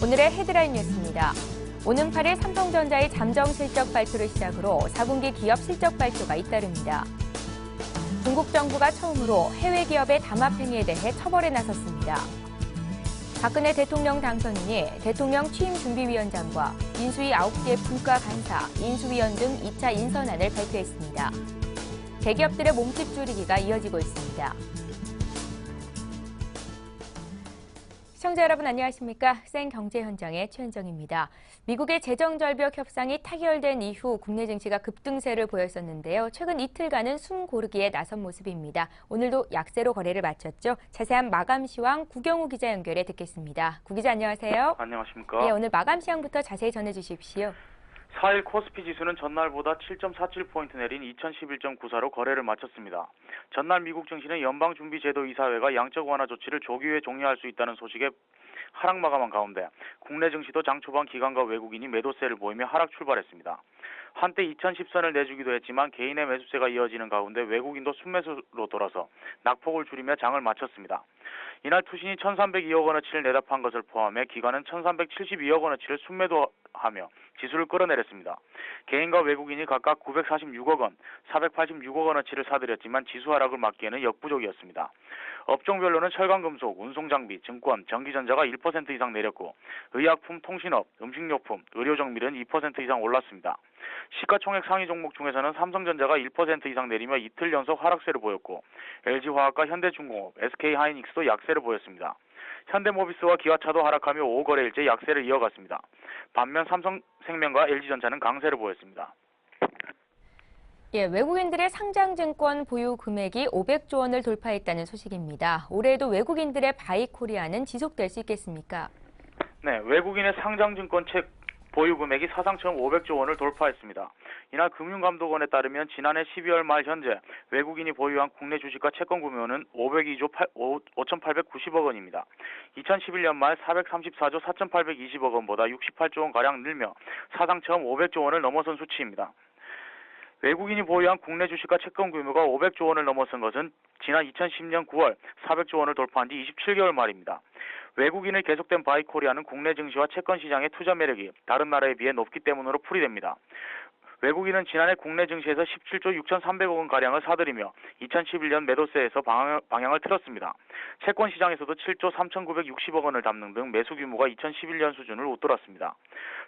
오늘의 헤드라인 뉴스입니다. 오는 8일 삼성전자의 잠정 실적 발표를 시작으로 4분기 기업 실적 발표가 잇따릅니다. 중국 정부가 처음으로 해외 기업의 담합 행위에 대해 처벌에 나섰습니다. 박근혜 대통령 당선인이 대통령 취임준비위원장과 인수위 9개 분과 간사, 인수위원 등 2차 인선안을 발표했습니다. 대기업들의 몸집 줄이기가 이어지고 있습니다. 시청자 여러분 안녕하십니까? 생경제 현장의 최현정입니다. 미국의 재정절벽 협상이 타결된 이후 국내 증시가 급등세를 보였었는데요. 최근 이틀간은 숨 고르기에 나선 모습입니다. 오늘도 약세로 거래를 마쳤죠. 자세한 마감 시황 구경우 기자 연결해 듣겠습니다. 구 기자 안녕하세요. 안녕하십니까? 네, 오늘 마감 시황부터 자세히 전해주십시오. 4일 코스피 지수는 전날보다 7.47포인트 내린 2011.94로 거래를 마쳤습니다. 전날 미국 증시는 연방준비제도이사회가 양적 완화 조치를 조기에 종료할 수 있다는 소식에 하락 마감한 가운데 국내 증시도 장 초반 기관과 외국인이 매도세를 보이며 하락 출발했습니다. 한때 2010선을 내주기도 했지만 개인의 매수세가 이어지는 가운데 외국인도 순매수로 돌아서 낙폭을 줄이며 장을 마쳤습니다. 이날 투신이 1,302억 원어치를 내답한 것을 포함해 기관은 1,372억 원어치를 순매도하며 지수를 끌어내렸습니다. 개인과 외국인이 각각 946억 원, 486억 원어치를 사들였지만 지수 하락을 막기에는 역부족이었습니다. 업종별로는 철강금속, 운송장비, 증권, 전기전자가 1% 이상 내렸고 의약품, 통신업, 음식료품, 의료정밀은 2% 이상 올랐습니다. 시가총액 상위 종목 중에서는 삼성전자가 1% 이상 내리며 이틀 연속 하락세를 보였고 LG화학과 현대중공업, SK하이닉스도 약세를 보였습니다. 현대모비스와 기아차도 하락하며 5거래일째 약세를 이어갔습니다. 반면 삼성생명과 LG전자는 강세를 보였습니다. 예, 외국인들의 상장증권 보유 금액이 500조 원을 돌파했다는 소식입니다. 올해에도 외국인들의 바이코리아는 지속될 수 있겠습니까? 네, 외국인의 상장증권 책 보유 금액이 사상 처음 500조 원을 돌파했습니다. 이날 금융감독원에 따르면 지난해 12월 말 현재 외국인이 보유한 국내 주식과 채권 규모는 502조 5,890억 원입니다. 2011년 말 434조 4,820억 원보다 68조 원가량 늘며 사상 처음 500조 원을 넘어선 수치입니다. 외국인이 보유한 국내 주식과 채권 규모가 500조 원을 넘어선 것은 지난 2010년 9월 400조 원을 돌파한 뒤 27개월 만입니다. 외국인의 계속된 바이코리아는 국내 증시와 채권 시장의 투자 매력이 다른 나라에 비해 높기 때문으로 풀이됩니다. 외국인은 지난해 국내 증시에서 17조 6,300억 원가량을 사들이며 2011년 매도세에서 방향을 틀었습니다. 채권 시장에서도 7조 3,960억 원을 담는 등 매수 규모가 2011년 수준을 웃돌았습니다.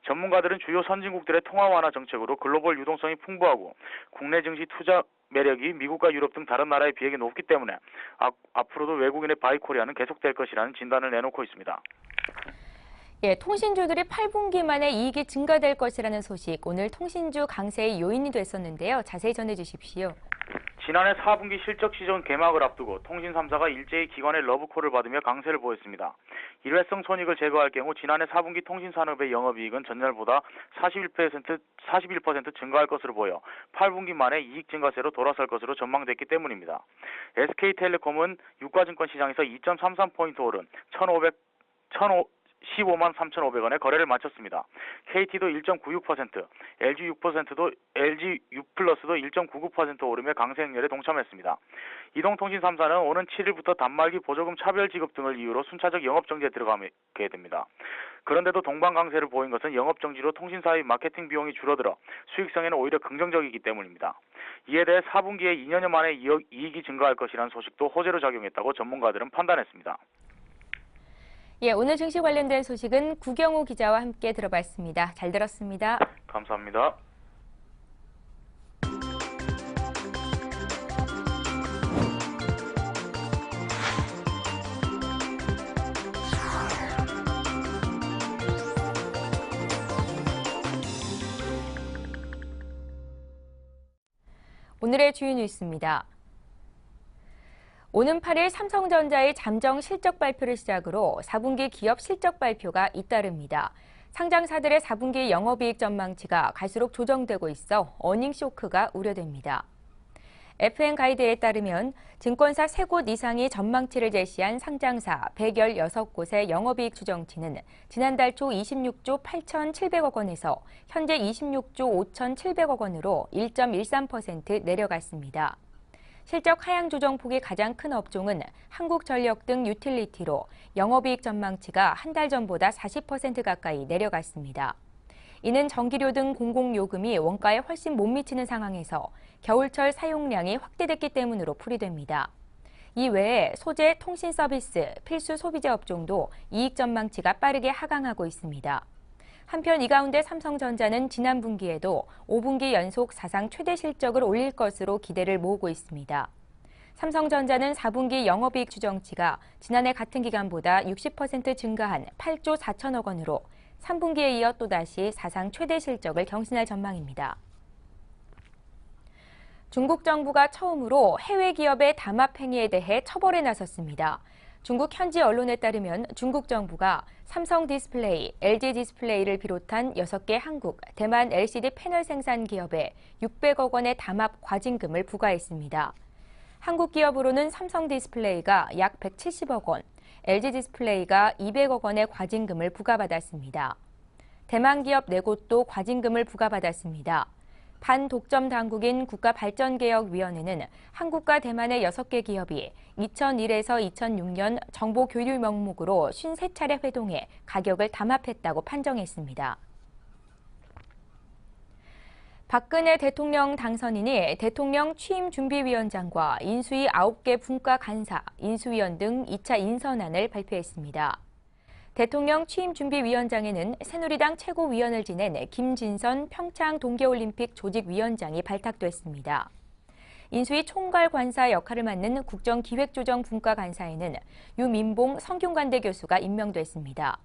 전문가들은 주요 선진국들의 통화 완화 정책으로 글로벌 유동성이 풍부하고 국내 증시 투자 매력이 미국과 유럽 등 다른 나라에 비해 높기 때문에 앞으로도 외국인의 바이코리아는 계속될 것이라는 진단을 내놓고 있습니다. 예, 통신주들이 8분기 만에 이익이 증가될 것이라는 소식, 오늘 통신주 강세의 요인이 됐었는데요. 자세히 전해주십시오. 지난해 4분기 실적 시즌 개막을 앞두고 통신 3사가 일제히 기관의 러브콜을 받으며 강세를 보였습니다. 일회성 손익을 제거할 경우 지난해 4분기 통신산업의 영업이익은 전년보다 41% 증가할 것으로 보여 8분기 만에 이익 증가세로 돌아설 것으로 전망됐기 때문입니다. SK텔레콤은 유가증권 시장에서 2.33포인트 오른 15만 3,500원에 거래를 마쳤습니다. KT도 1.96%, LG U+도 1.99% 오르며 강세 행렬에 동참했습니다. 이동통신 3사는 오는 7일부터 단말기 보조금 차별 지급 등을 이유로 순차적 영업정지에 들어가게 됩니다. 그런데도 동반 강세를 보인 것은 영업정지로 통신사의 마케팅 비용이 줄어들어 수익성에는 오히려 긍정적이기 때문입니다. 이에 대해 4분기에 2년여 만에 이익이 증가할 것이라는 소식도 호재로 작용했다고 전문가들은 판단했습니다. 예, 오늘 증시 관련된 소식은 구경우 기자와 함께 들어봤습니다. 잘 들었습니다. 감사합니다. 오늘의 주요 뉴스입니다. 오는 8일 삼성전자의 잠정 실적 발표를 시작으로 4분기 기업 실적 발표가 잇따릅니다. 상장사들의 4분기 영업이익 전망치가 갈수록 조정되고 있어 어닝 쇼크가 우려됩니다. FN가이드에 따르면 증권사 3곳 이상이 전망치를 제시한 상장사 116곳의 영업이익 추정치는 지난달 초 26조 8,700억 원에서 현재 26조 5,700억 원으로 1.13% 내려갔습니다. 실적 하향 조정폭이 가장 큰 업종은 한국전력 등 유틸리티로 영업이익 전망치가 한 달 전보다 40% 가까이 내려갔습니다. 이는 전기료 등 공공요금이 원가에 훨씬 못 미치는 상황에서 겨울철 사용량이 확대됐기 때문으로 풀이됩니다. 이 외에 소재, 통신 서비스, 필수 소비재 업종도 이익 전망치가 빠르게 하강하고 있습니다. 한편 이 가운데 삼성전자는 지난 분기에도 5분기 연속 사상 최대 실적을 올릴 것으로 기대를 모으고 있습니다. 삼성전자는 4분기 영업이익 추정치가 지난해 같은 기간보다 60% 증가한 8조 4천억 원으로 3분기에 이어 또다시 사상 최대 실적을 경신할 전망입니다. 중국 정부가 처음으로 해외 기업의 담합 행위에 대해 처벌에 나섰습니다. 중국 현지 언론에 따르면 중국 정부가 삼성 디스플레이, LG 디스플레이를 비롯한 6개 한국, 대만 LCD 패널 생산 기업에 600억 원의 담합 과징금을 부과했습니다. 한국 기업으로는 삼성 디스플레이가 약 170억 원, LG 디스플레이가 200억 원의 과징금을 부과받았습니다. 대만 기업 4곳도 과징금을 부과받았습니다. 반독점 당국인 국가발전개혁위원회는 한국과 대만의 6개 기업이 2001에서 2006년 정보 교류 명목으로 53차례 회동해 가격을 담합했다고 판정했습니다. 박근혜 대통령 당선인이 대통령 취임준비위원장과 인수위 9개 분과 간사, 인수위원 등 2차 인선안을 발표했습니다. 대통령 취임준비위원장에는 새누리당 최고위원을 지낸 김진선 평창 동계올림픽 조직위원장이 발탁됐습니다. 인수위 총괄관사 역할을 맡는 국정기획조정분과 간사에는 유민봉 성균관대 교수가 임명됐습니다.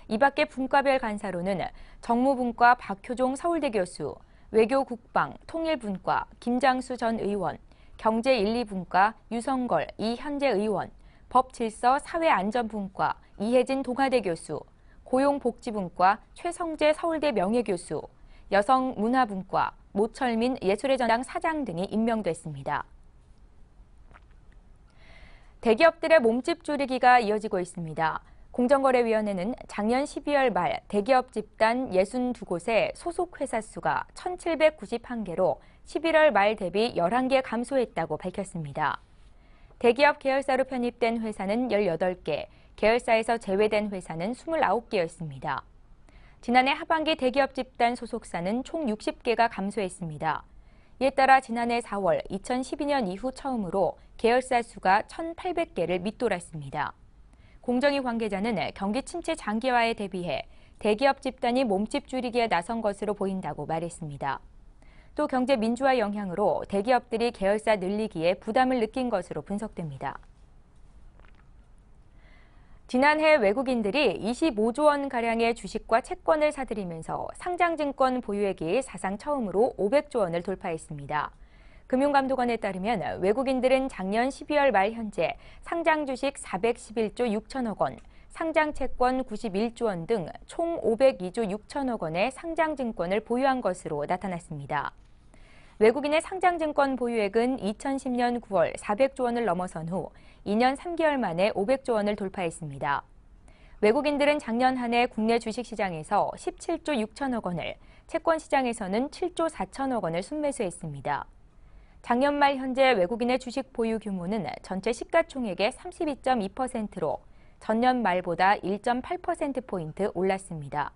이 밖에 분과별 간사로는 정무분과 박효종 서울대 교수, 외교국방, 통일분과 김장수 전 의원, 경제 1, 2분과 유성걸, 이현재 의원, 법질서 사회안전분과 이혜진 동아대 교수, 고용복지분과 최성재 서울대 명예교수, 여성문화분과 모철민 예술의 전당 사장 등이 임명됐습니다. 대기업들의 몸집 줄이기가 이어지고 있습니다. 공정거래위원회는 작년 12월 말 대기업 집단 62곳의 소속 회사 수가 1,791개로 11월 말 대비 11개 감소했다고 밝혔습니다. 대기업 계열사로 편입된 회사는 18개, 계열사에서 제외된 회사는 29개였습니다. 지난해 하반기 대기업 집단 소속사는 총 60개가 감소했습니다. 이에 따라 지난해 4월 2012년 이후 처음으로 계열사 수가 1,800개를 밑돌았습니다. 공정위 관계자는 경기 침체 장기화에 대비해 대기업 집단이 몸집 줄이기에 나선 것으로 보인다고 말했습니다. 또 경제 민주화 영향으로 대기업들이 계열사 늘리기에 부담을 느낀 것으로 분석됩니다. 지난해 외국인들이 25조 원가량의 주식과 채권을 사들이면서 상장증권 보유액이 사상 처음으로 500조 원을 돌파했습니다. 금융감독원에 따르면 외국인들은 작년 12월 말 현재 상장 주식 411조 6천억 원, 상장 채권 91조 원 등 총 502조 6천억 원의 상장증권을 보유한 것으로 나타났습니다. 외국인의 상장증권 보유액은 2010년 9월 400조 원을 넘어선 후 2년 3개월 만에 500조 원을 돌파했습니다. 외국인들은 작년 한 해 국내 주식시장에서 17조 6천억 원을, 채권시장에서는 7조 4천억 원을 순매수했습니다. 작년 말 현재 외국인의 주식 보유 규모는 전체 시가총액의 32.2%로 전년 말보다 1.8%포인트 올랐습니다.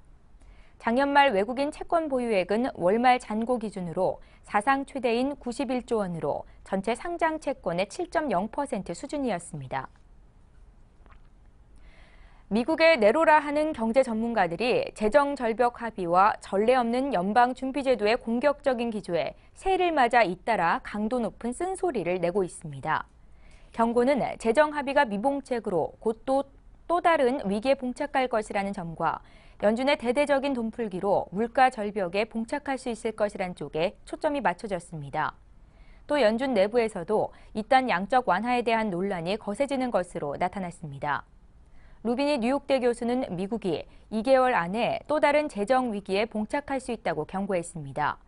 작년 말 외국인 채권 보유액은 월말 잔고 기준으로 사상 최대인 91조 원으로 전체 상장 채권의 7.0% 수준이었습니다. 미국의 네로라 하는 경제 전문가들이 재정 절벽 합의와 전례 없는 연방 준비제도의 공격적인 기조에 새해를 맞아 잇따라 강도 높은 쓴소리를 내고 있습니다. 경고는 재정 합의가 미봉책으로 곧 또 다른 위기에 봉착할 것이라는 점과 연준의 대대적인 돈풀기로 물가 절벽에 봉착할 수 있을 것이란 쪽에 초점이 맞춰졌습니다. 또 연준 내부에서도 이딴 양적 완화에 대한 논란이 거세지는 것으로 나타났습니다. 루비니 뉴욕대 교수는 미국이 2개월 안에 또 다른 재정 위기에 봉착할 수 있다고 경고했습니다.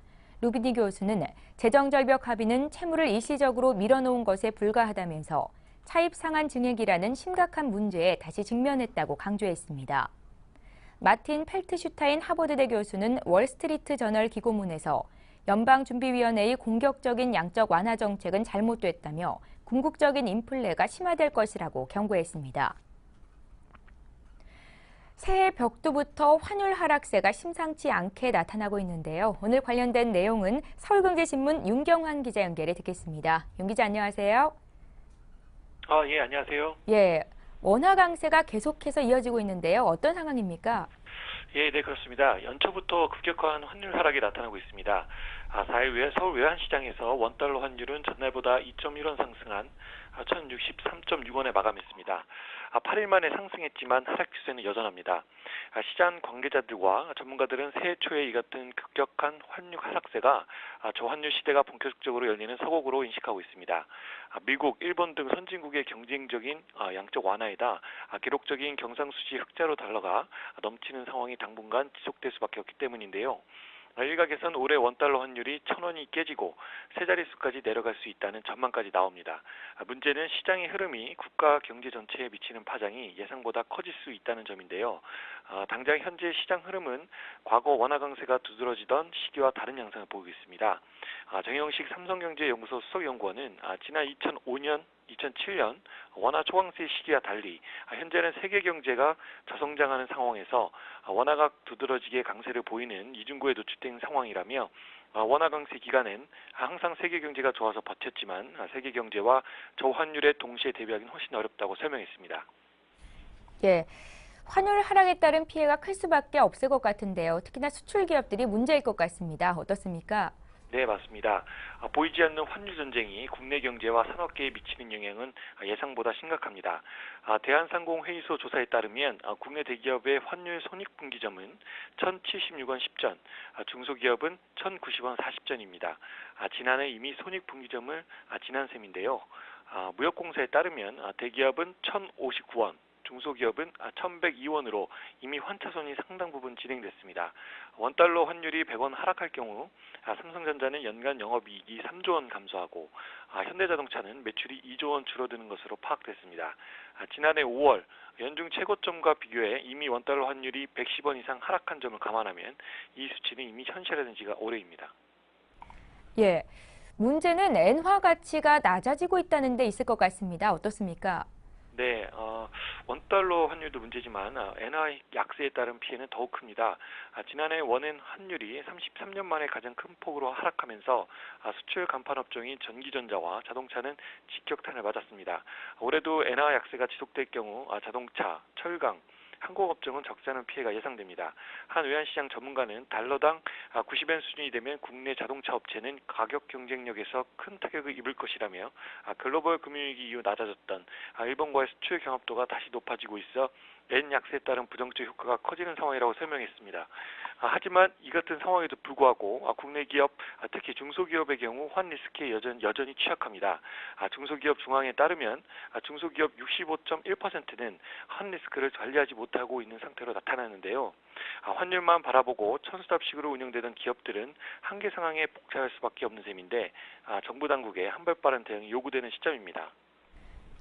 루비니 교수는 재정절벽 합의는 채무를 일시적으로 밀어놓은 것에 불과하다면서 차입 상한 증액이라는 심각한 문제에 다시 직면했다고 강조했습니다. 마틴 펠트슈타인 하버드대 교수는 월스트리트 저널 기고문에서 연방준비위원회의 공격적인 양적 완화 정책은 잘못됐다며 궁극적인 인플레가 심화될 것이라고 경고했습니다. 새해 벽두부터 환율 하락세가 심상치 않게 나타나고 있는데요. 오늘 관련된 내용은 서울경제신문 윤경환 기자 연결해 듣겠습니다. 윤 기자 안녕하세요. 예, 안녕하세요. 예, 원화 강세가 계속해서 이어지고 있는데요. 어떤 상황입니까? 예, 네, 그렇습니다. 연초부터 급격한 환율 하락이 나타나고 있습니다. 4일 서울 외환시장에서 원달러 환율은 전날보다 2.1원 상승한 1,063.6원에 마감했습니다. 8일 만에 상승했지만 하락 추세는 여전합니다. 시장 관계자들과 전문가들은 새해 초에 이 같은 급격한 환율 하락세가 저환율 시대가 본격적으로 열리는 서곡으로 인식하고 있습니다. 미국, 일본 등 선진국의 경쟁적인 양적 완화에다 기록적인 경상수지 흑자로 달러가 넘치는 상황이 당분간 지속될 수밖에 없기 때문인데요. 일각에선 올해 원달러 환율이 1,000원이 깨지고 세 자릿수까지 내려갈 수 있다는 전망까지 나옵니다. 문제는 시장의 흐름이 국가 경제 전체에 미치는 파장이 예상보다 커질 수 있다는 점인데요. 당장 현재 시장 흐름은 과거 원화 강세가 두드러지던 시기와 다른 양상을 보이고 있습니다. 정영식 삼성경제연구소 수석연구원은 지난 2005년 2007년 원화 초강세 시기와 달리 현재는 세계 경제가 저성장하는 상황에서 원화가 두드러지게 강세를 보이는 이중구에 노출된 상황이라며 원화 강세 기간엔 항상 세계 경제가 좋아서 버텼지만 세계 경제와 저환율에 동시에 대비하기는 훨씬 어렵다고 설명했습니다. 예, 환율 하락에 따른 피해가 클 수밖에 없을 것 같은데요. 특히나 수출 기업들이 문제일 것 같습니다. 어떻습니까? 네, 맞습니다. 보이지 않는 환율 전쟁이 국내 경제와 산업계에 미치는 영향은 예상보다 심각합니다. 대한상공회의소 조사에 따르면 국내 대기업의 환율 손익분기점은 1,076원 10전, 중소기업은 1,090원 40전입니다. 지난해 이미 손익분기점을 지난 셈인데요. 무역공사에 따르면 대기업은 1,059원, 중소기업은 1,102원으로 이미 환차손이 상당 부분 진행됐습니다. 원달러 환율이 100원 하락할 경우 삼성전자는 연간 영업이익이 3조 원 감소하고 현대자동차는 매출이 2조 원 줄어드는 것으로 파악됐습니다. 지난해 5월 연중 최고점과 비교해 이미 원달러 환율이 110원 이상 하락한 점을 감안하면 이 수치는 이미 현실화된 지가 오래입니다. 예, 문제는 엔화 가치가 낮아지고 있다는 데 있을 것 같습니다. 어떻습니까? 네, 원달러 환율도 문제지만 엔화 약세에 따른 피해는 더욱 큽니다. 지난해 원엔 환율이 33년 만에 가장 큰 폭으로 하락하면서 수출 간판 업종인 전기전자와 자동차는 직격탄을 맞았습니다. 올해도 엔화 약세가 지속될 경우 자동차, 철강, 항공업종은 적지 않은 피해가 예상됩니다. 한 외환시장 전문가는 달러당 90엔 수준이 되면 국내 자동차 업체는 가격 경쟁력에서 큰 타격을 입을 것이라며 글로벌 금융위기 이후 낮아졌던 일본과의 수출 경합도가 다시 높아지고 있어 엔 약세에 따른 부정적 효과가 커지는 상황이라고 설명했습니다. 하지만 이 같은 상황에도 불구하고 국내 기업, 특히 중소기업의 경우 환 리스크에 여전히 취약합니다. 중소기업 중앙에 따르면 중소기업 65.1%는 환 리스크를 관리하지 못하고 있는 상태로 나타나는데요. 환율만 바라보고 천수답식으로 운영되던 기업들은 한계 상황에 복잡할 수밖에 없는 셈인데 정부 당국의 한발빠른 대응이 요구되는 시점입니다.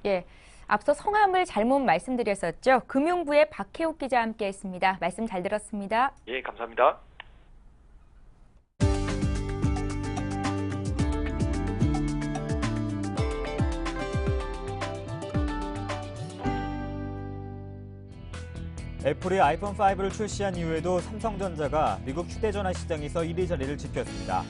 예, 앞서 성함을 잘못 말씀드렸었죠. 금융부의 박혜욱 기자와 함께했습니다. 말씀 잘 들었습니다. 예, 감사합니다. 애플이 아이폰 5를 출시한 이후에도 삼성전자가 미국 휴대전화 시장에서 1위 자리를 지켰습니다.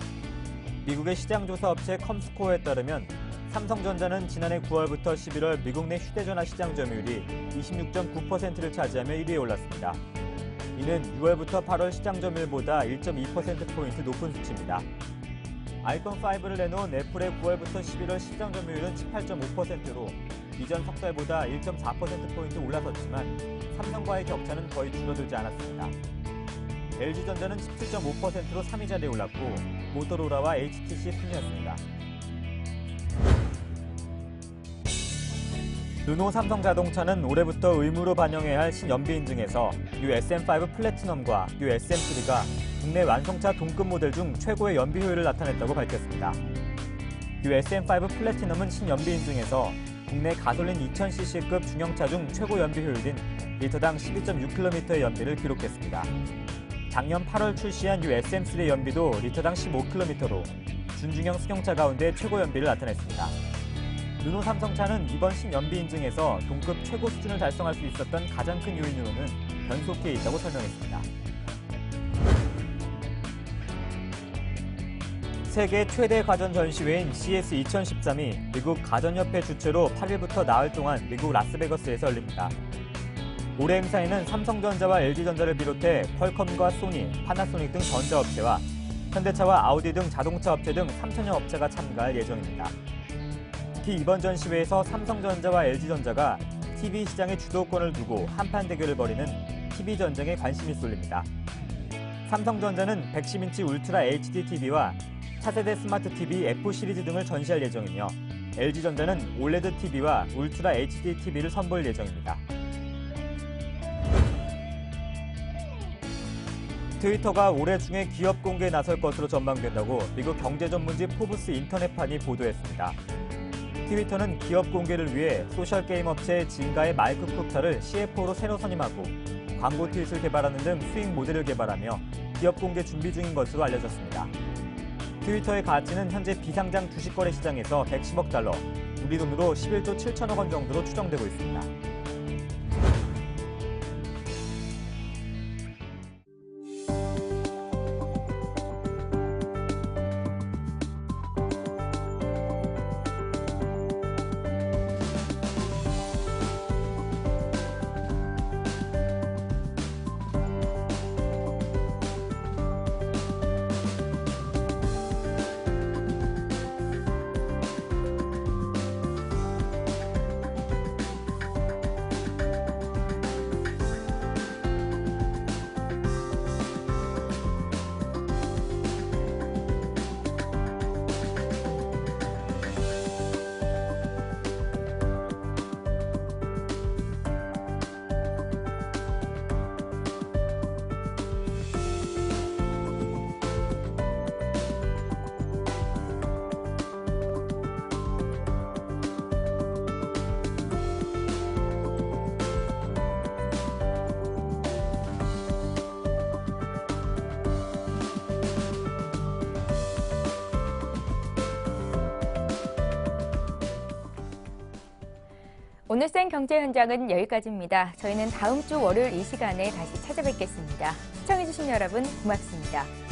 미국의 시장조사 업체 컴스코어에 따르면 삼성전자는 지난해 9월부터 11월 미국 내 휴대전화 시장 점유율이 26.9%를 차지하며 1위에 올랐습니다. 이는 6월부터 8월 시장 점유율보다 1.2%포인트 높은 수치입니다. 아이폰 5를 내놓은 애플의 9월부터 11월 시장 점유율은 18.5%로 이전 석 달보다 1.4%포인트 올라섰지만 삼성과의 격차는 거의 줄어들지 않았습니다. LG전자는 17.5%로 3위 자리에 올랐고 모토로라와 HTC 순이었습니다. 르노 삼성자동차는 올해부터 의무로 반영해야 할 신연비 인증에서 뉴 SM5 플래티넘과 뉴 SM3가 국내 완성차 동급 모델 중 최고의 연비 효율을 나타냈다고 밝혔습니다. 뉴 SM5 플래티넘은 신연비 인증에서 국내 가솔린 2000cc급 중형차 중 최고 연비 효율인 리터당 12.6km의 연비를 기록했습니다. 작년 8월 출시한 유 SM3의 연비도 리터당 15km로 준중형 승용차 가운데 최고 연비를 나타냈습니다. 르노 삼성차는 이번 신연비 인증에서 동급 최고 수준을 달성할 수 있었던 가장 큰 요인으로는 변속기에 있다고 설명했습니다. 세계 최대 가전 전시회인 CS 2013이 미국 가전협회 주최로 8일부터 나흘 동안 미국 라스베거스에서 열립니다. 올해 행사에는 삼성전자와 LG전자를 비롯해 퀄컴과 소니, 파나소닉 등 전자업체와 현대차와 아우디 등 자동차 업체 등 3천여 업체가 참가할 예정입니다. 특히 이번 전시회에서 삼성전자와 LG전자가 TV 시장의 주도권을 두고 한판 대결을 벌이는 TV 전쟁에 관심이 쏠립니다. 삼성전자는 110인치 울트라 HD TV와 차세대 스마트 TV F 시리즈 등을 전시할 예정이며 LG전자는 올레드 TV와 울트라 HD TV를 선보일 예정입니다. 트위터가 올해 중에 기업 공개에 나설 것으로 전망된다고 미국 경제 전문지 포브스 인터넷판이 보도했습니다. 트위터는 기업 공개를 위해 소셜게임 업체 진가의 마이크 쿱터를 CFO로 새로 선임하고 광고 트윗을 개발하는 등 수익 모델을 개발하며 기업 공개 준비 중인 것으로 알려졌습니다. 트위터의 가치는 현재 비상장 주식 거래 시장에서 110억 달러, 우리 돈으로 11조 7천억 원 정도로 추정되고 있습니다. 오늘 센 경제 현장은 여기까지입니다. 저희는 다음 주 월요일 이 시간에 다시 찾아뵙겠습니다. 시청해주신 여러분 고맙습니다.